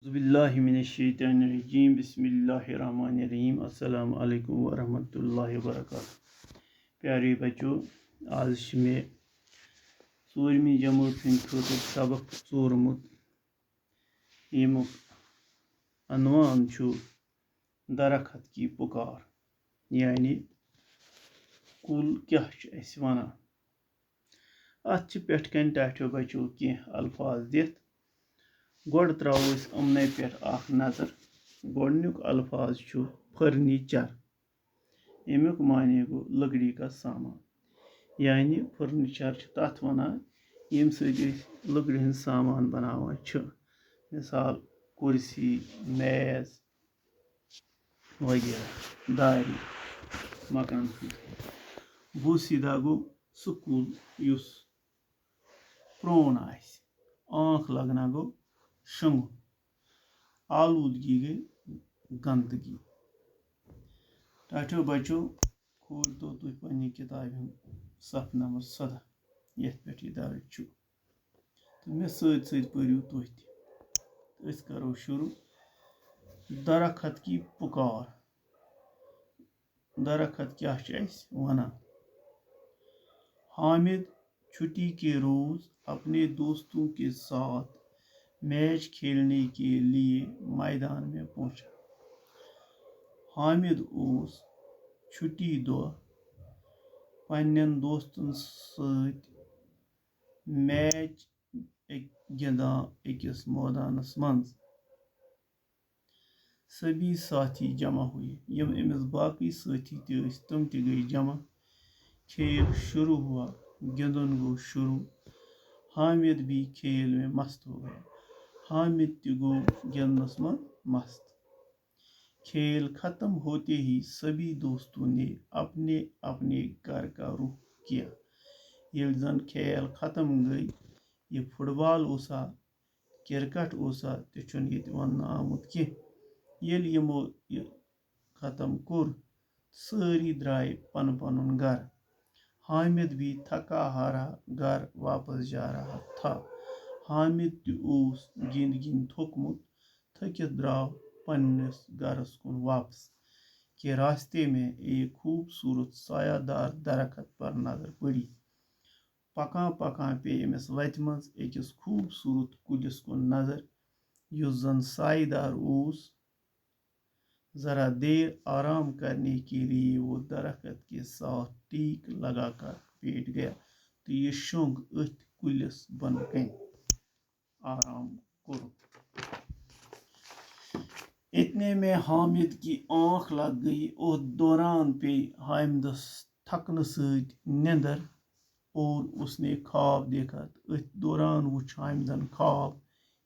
बिस्मिल्लाहिमिनश्शैतानिर्रजीम बिस्मिल्लाहिर्रहमानिर्रहीम अस्सलाम वालेकुम वरहमतुल्लाहि वबरकातुहू। प्यारे बच्चों, आज में 4वीं जमात खतर सबक चोरमुत यमुक अनवान दरखत की पुकार, यानी कुल क्या वनान। अत पेट कन टाठो बच्चों कह अल्फाज दित गोड़ त्रो अमन पे नजर। गोडनुक अल्फाज फर्नीचर। यमुक माने गो लकड़ी का सामान, यानी फर्नीचर तथ वनान यम लकड़ी हंद सामान बनावान। मिसाल कुर्सी, मेज वगैरह, दारी मकान। बो सीधा गो सह कुल युस प्रोन आसि। आंख लगना गो शंगुन। आलूदगी गई गंदगी। टाठो बच्चों, खोल तो तुम पन्नी किताब सफ नंबर 17 ये पे दर्ज तो मे सत पढ़ू तुम तो करो शुरू। दरखत की पुकार। दरखत क्या वनान। हामिद छुट्टी के रोज अपने दोस्तों के साथ मैच खेलने के लिए मैदान में पहुंचा। हामिद उस छुट्टी दह पन्नन दोस्तन सत मैच गिंदान अकिस मैदानस मंज। सभी साथी जमा हुए। यम अमिस बाकी साथी तम गई जमा। खेल शुरू हुआ। गिंदन गो शुरू। हामिद भी खेल में मस्त हो गया। हामिद गो गिंदनस में मस्त। खेल खत्म होते ही सभी दोस्तों ने अपने अपने घर का रुख किया। ये जन खेल खत्म गई, ये फुटबॉल ओसा क्रिकेट ओसा तुन ये वन आमुत कह। यमो खत्म कोर सारी द्राय पन पन घर। हामिद भी थका हारा घर वापस जा रहा था। हामिद गिंद गिंद थोकमुत थकित द्राव पन्नस घरस कुन वापस कि रास्ते में एक खूबसूरत सायादार दरखत पर नजर पड़ी। पकान पकान पे अमिस वत मज अकिस खूबसूरत कुलिस कुन नजर युस जन सायेदार ओस। जरा देर आराम करने के लिए वो दरखत के साथ टीक लगाकर बैठ गया तो ये शोंग अथ कुलिस बन कन आराम कोर। इतने में हामिद की आंख लग गई और दौरान पे हामिदस थकन सत निंदर और उसने ख्वाब देखा। इस दौरान वुच हामिदन ख्वाब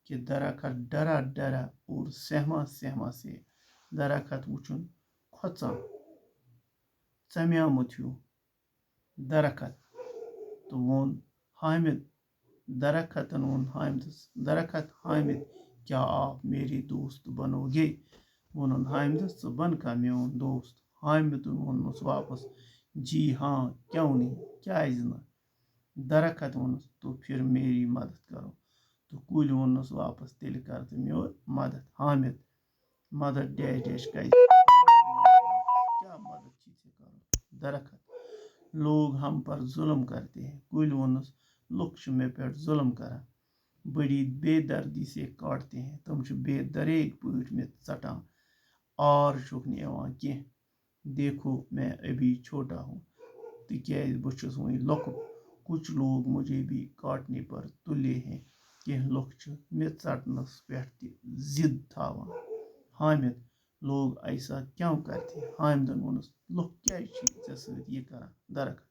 कि दरखत डरा डरा और सहमा सहमा से दरखत वुचुन खोचान चम्यामुत हूँ दरखत। तो वोन हामिद दरखतन वोन हामिदस दरखत हामिद क्या आप मेरे दोस्त बनोगे। वोन हामिदस बन का मेन दोस्त। हामिद वोनस वापस जी हाँ क्यों नहीं क्या न। दरखत वोनस तो फिर मेरी मदद करो। तो कुल वोनस वापस तेल कर तो मेर मदद। हामिद मदद डैश डैश कर क्या मदद चीज़ करो। दरखत लोग हम पर जुल्म करते हैं। कुल वोनस लुक मे पे जुल्म करा बड़ी बेदर्दी से काटते हैं। तुम बेदरेग पट में चटान और शुकन कह। देखो मैं अभी छोटा हूँ तिक्याज बहुस वही लकुट। कुछ लोग मुझे भी काटने पर तुले हैं। कह लुक मे चटनस पे जिद थावान। हामिद लोग ऐसा क्यों करते हैं। हामिदन वोनस लुक क्या ये कर दरखत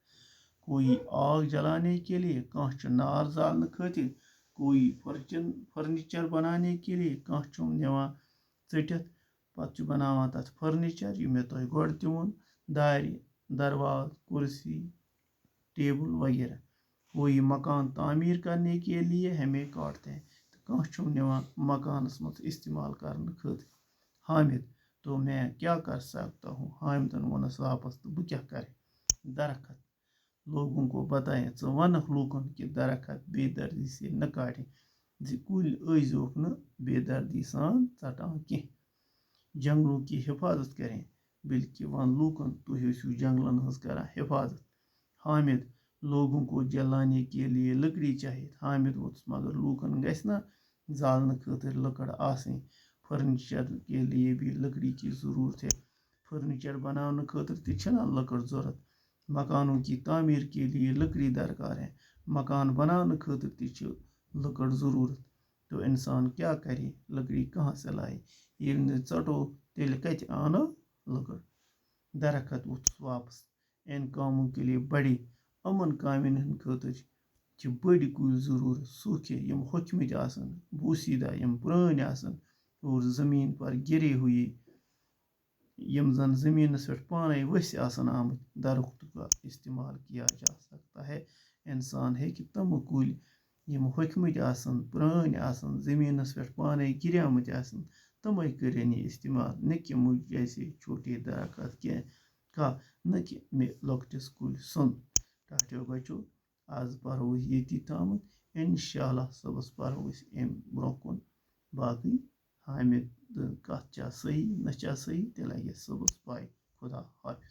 कोई आग जलाने के लिए, कह नार जालने खातिर, कोई फर्नीचर बनाने के लिए, कह निवान चटित पत बनावान तथ फर्नीचर मे तुह गोड़ त वोन दारी दरवाज कुर्सी टेबल वगैरह। कोई मकान तामीर करने के लिए हमें काटते हैं तो कह निवान मकानस मत इस्तेमाल करने खातिर। हामिद तो मैं क्या कर सकता हूँ। हामिदन वोनस वापस तो बह क्या कर। दरखत लोगों को बताएं वन लूकन कि दरखत बेदर्दी से न काटें। کُلۍ ٲسۍزیوکھ نہٕ بے دردی سان ژٹان کینٛہہ. جنگلوں کی حفاظت کریں بلکہ ون لوکن تُہۍ ٲسِو جنگلن ہٕنٛز کران حفاظت. حامد لوگوں کو جلانے کے لیے لکڑی چاہیے. حامد ووتُس مگر لوٗکن گژھِ نہ زالنہٕ خٲطرٕ لٔکٕر آسٕنۍ. فرنیچر کے لیے بھی لکڑی کی ضرورت ہے. فرنیچر بناونہٕ خٲطرٕ تہِ چھنا لٔکٕر ضوٚرتھ. مکانوں کی تعمیر کے لیے لکڑی درکار ہے. مکان بناونہٕ خٲطرٕ تہِ چھِ لٔکٕر ضروٗرت. تو انسان کیا کرے لکڑی کہاں سے لائے. ییٚلہِ نہٕ ژٹو تیٚلہِ کتہِ آنو لٔکٕر. درخت ووٚتھُس واپس. ان کاموں کے لیے بڑے یِمن کامٮ۪ن ہٕنٛدِ خٲطرٕ چھِ بٔڑۍ کُلۍ ضروٗرت. سوٗکھے یِم ہوٚکھمٕتۍ آسن. بوسیٖدہ یِم پرٛٲنۍ آسن. اور زمین پر گرے ہوئے یم زن زمینس پٮ۪ٹھ پانے ؤسۍ آسن آمٕتۍ درختوں کا استعمال کیا جا سکتا ہے. انسان ہیٚکہِ تِمہٕ کُلۍ یِم ہوٚکھمٕتۍ آسن پرٛٲنۍ آسن زمینس پٮ۪ٹھ پانے گِریمٕتۍ آسن تِمے کٔرِنۍ یہِ استعمال. نہ کہِ مُجھ جیسے چھوٹے درخت کینٛہہ نہ کہِ مےٚ لۄکٹِس کُلۍ سُنٛد. ٹاٹھیو بچو آز پرو أسۍ ییٚتی تامَتھ. اِنشاء اللہ صُبحس پرو أسۍ اَمہِ برونٛہہ کُن باقٕے. حامد کَتھ چھا صحیح نہ چھا صحیح تہِ لگہِ اَسہِ صُبحس پاے. خدا حافظ.